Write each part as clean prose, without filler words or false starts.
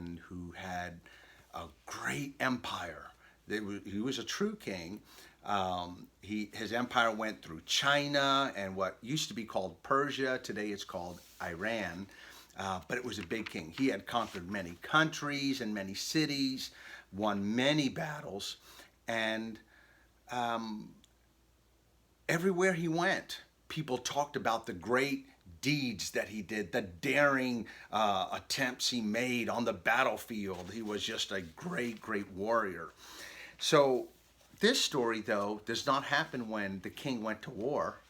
and who had a great empire. He was a true king. His empire went through China and what used to be called Persia. Today it's called Iran. But it was a big king. He had conquered many countries and many cities, won many battles, and everywhere he went, people talked about the great deeds that he did, the daring attempts he made on the battlefield. He was just a great, great warrior. So this story, though, does not happen when the king went to war.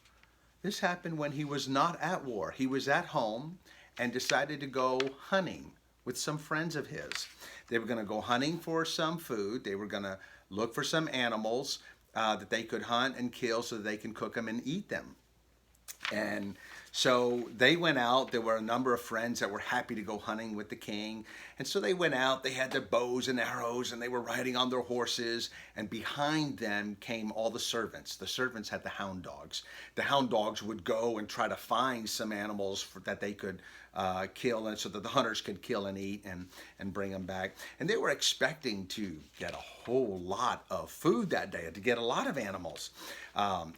This happened when he was not at war. He was at home and decided to go hunting with some friends of his. They were going to go hunting for some food. They were going to look for some animals that they could hunt and kill so that they can cook them and eat them. And so they went out. There were a number of friends that were happy to go hunting with the king. And so they went out. They had their bows and arrows, and they were riding on their horses. And behind them came all the servants. The servants had the hound dogs. The hound dogs would go and try to find some animals that they could kill, and so that the hunters could kill and eat and bring them back. And they were expecting to get a whole lot of food that day, to get a lot of animals.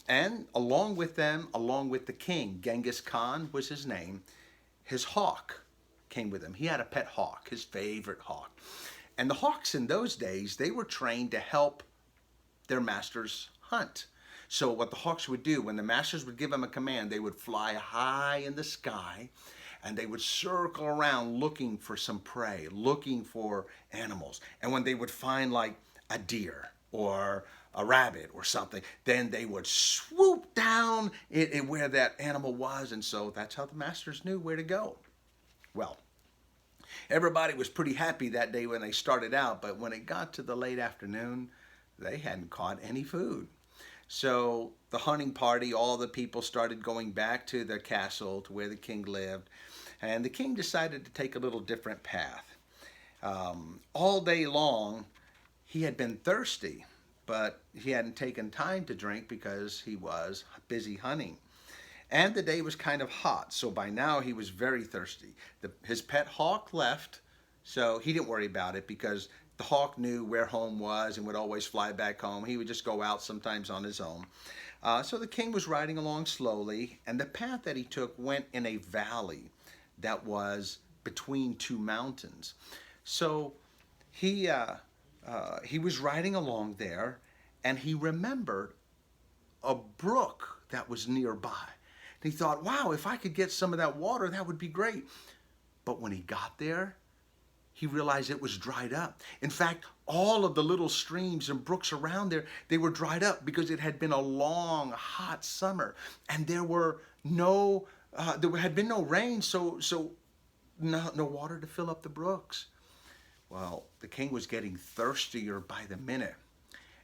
And along with them, along with the king, Genghis Khan was his name, his hawk came with him. He had a pet hawk, his favorite hawk. And the hawks in those days, they were trained to help their masters hunt. So what the hawks would do, when the masters would give them a command, they would fly high in the sky and they would circle around looking for some prey, looking for animals. And when they would find like a deer or a rabbit or something, then they would swoop down where that animal was. And so that's how the masters knew where to go. Well, everybody was pretty happy that day when they started out, but when it got to the late afternoon, they hadn't caught any food. So the hunting party, all the people started going back to their castle, to where the king lived, and the king decided to take a little different path. All day long, he had been thirsty, but he hadn't taken time to drink because he was busy hunting. And the day was kind of hot, so by now he was very thirsty. His pet hawk left, so he didn't worry about it because the hawk knew where home was and would always fly back home. He would just go out sometimes on his own. So the king was riding along slowly, and the path that he took went in a valley that was between two mountains. So he was riding along there, and he remembered a brook that was nearby. And he thought, wow, if I could get some of that water, that would be great. But when he got there, he realized it was dried up. In fact, all of the little streams and brooks around there, they were dried up because it had been a long, hot summer. And there had been no rain, so no water to fill up the brooks. Well, the king was getting thirstier by the minute.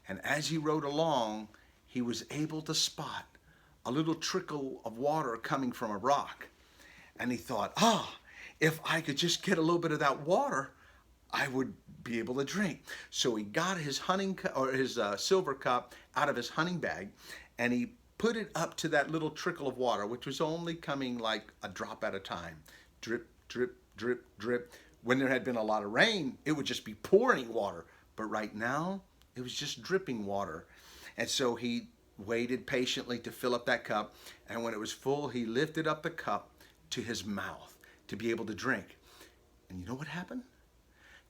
And as he rode along, he was able to spot a little trickle of water coming from a rock. And he thought, if I could just get a little bit of that water, I would be able to drink. So he got his his silver cup out of his hunting bag, and he put it up to that little trickle of water, which was only coming like a drop at a time. Drip, drip, drip, drip. When there had been a lot of rain, it would just be pouring water. But right now, it was just dripping water. And so he waited patiently to fill up that cup. And when it was full, he lifted up the cup to his mouth to be able to drink. And you know what happened?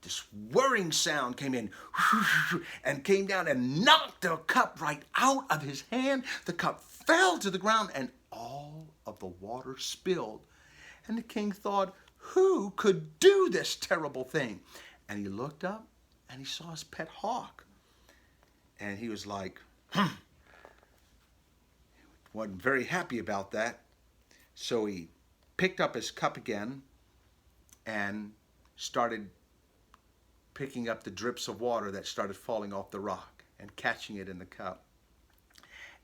This whirring sound came in and came down and knocked the cup right out of his hand. The cup fell to the ground and all of the water spilled. And the king thought, who could do this terrible thing? And he looked up and he saw his pet hawk. And he was like, wasn't very happy about that. So he picked up his cup again and started picking up the drips of water that started falling off the rock and catching it in the cup.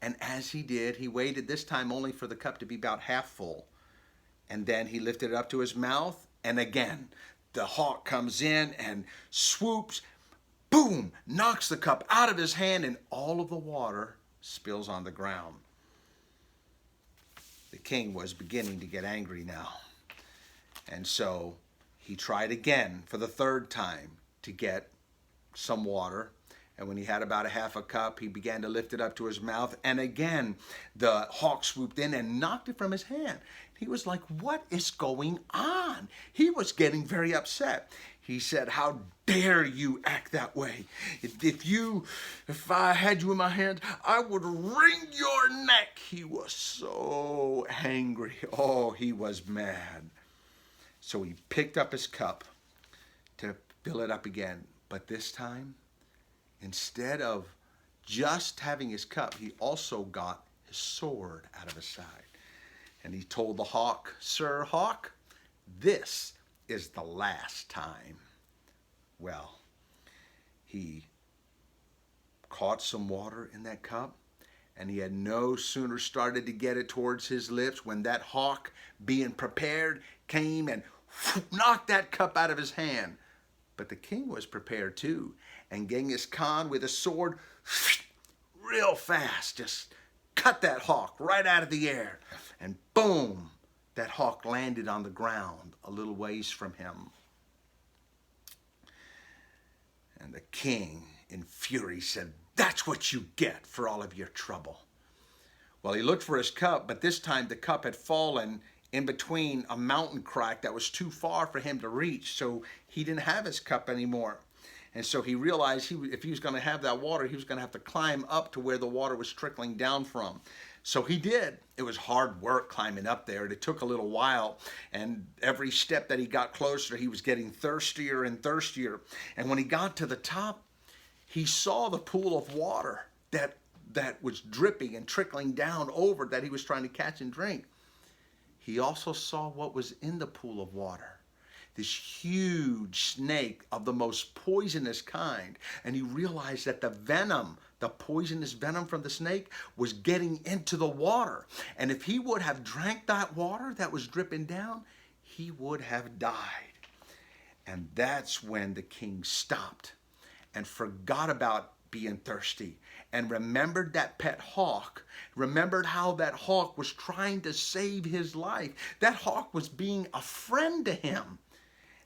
And as he did, he waited this time only for the cup to be about half full. And then he lifted it up to his mouth, and again, the hawk comes in and swoops, boom, knocks the cup out of his hand, and all of the water spills on the ground. The king was beginning to get angry now. And so He tried again for the third time to get some water. And when he had about a half a cup, he began to lift it up to his mouth. And again, the hawk swooped in and knocked it from his hand. He was like, what is going on? He was getting very upset. He said, how dare you act that way? If I had you in my hand, I would wring your neck. He was so angry. Oh, he was mad. So he picked up his cup to fill it up again. But this time, instead of just having his cup, he also got his sword out of his side. And he told the hawk, Sir Hawk, this is the last time. Well, he caught some water in that cup, and he had no sooner started to get it towards his lips when that hawk, being prepared, came and knocked that cup out of his hand. But the king was prepared too, and Genghis Khan with a sword, real fast, just cut that hawk right out of the air, and boom, that hawk landed on the ground a little ways from him. And the king, in fury, said, that's what you get for all of your trouble. Well, he looked for his cup, but this time the cup had fallen in between a mountain crack that was too far for him to reach, so he didn't have his cup anymore. And so he realized if he was going to have that water, he was going to have to climb up to where the water was trickling down from. So he did. It was hard work climbing up there. It took a little while, and every step that he got closer, he was getting thirstier and thirstier. And when he got to the top, he saw the pool of water that was dripping and trickling down over that he was trying to catch and drink. He also saw what was in the pool of water. This huge snake of the most poisonous kind. And he realized that the venom, the poisonous venom from the snake, was getting into the water. And if he would have drank that water that was dripping down, he would have died. And that's when the king stopped and forgot about being thirsty and remembered that pet hawk, remembered how that hawk was trying to save his life. That hawk was being a friend to him.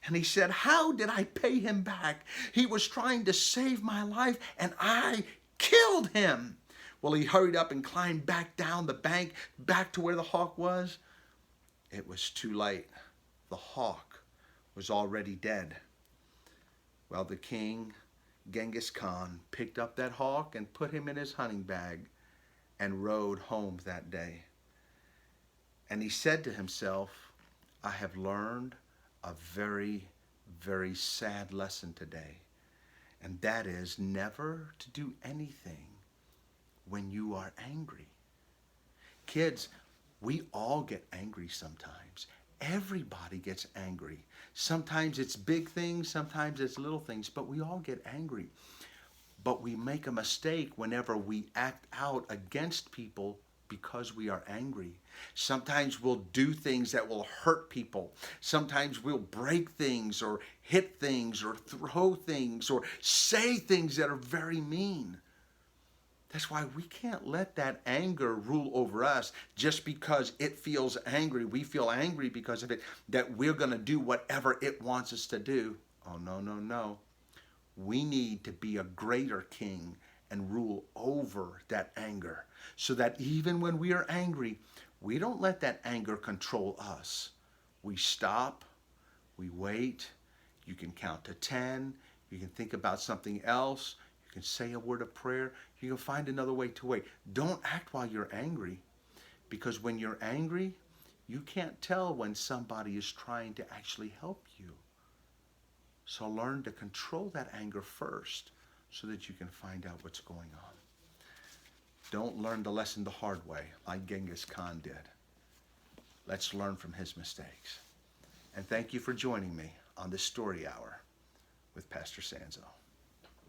And he said, how did I pay him back? He was trying to save my life and I killed him. Well, he hurried up and climbed back down the bank, back to where the hawk was. It was too late. The hawk was already dead. Well, the king, Genghis Khan, picked up that hawk and put him in his hunting bag and rode home that day. And he said to himself, I have learned a very, very sad lesson today. And that is never to do anything when you are angry. Kids, we all get angry sometimes. Everybody gets angry. Sometimes it's big things, sometimes it's little things, but we all get angry. But we make a mistake whenever we act out against people because we are angry. Sometimes we'll do things that will hurt people. Sometimes we'll break things or hit things or throw things or say things that are very mean. That's why we can't let that anger rule over us just because it feels angry. We feel angry because of it, that we're going to do whatever it wants us to do. Oh, no, no, no. We need to be a greater king and rule over that anger so that even when we are angry, we don't let that anger control us. We stop, we wait, you can count to 10, you can think about something else, you can say a word of prayer, you can find another way to wait. Don't act while you're angry, because when you're angry, you can't tell when somebody is trying to actually help you. So learn to control that anger first so that you can find out what's going on. Don't learn the lesson the hard way like Genghis Khan did. Let's learn from his mistakes. And thank you for joining me on this Story Hour with Pastor Sanzo.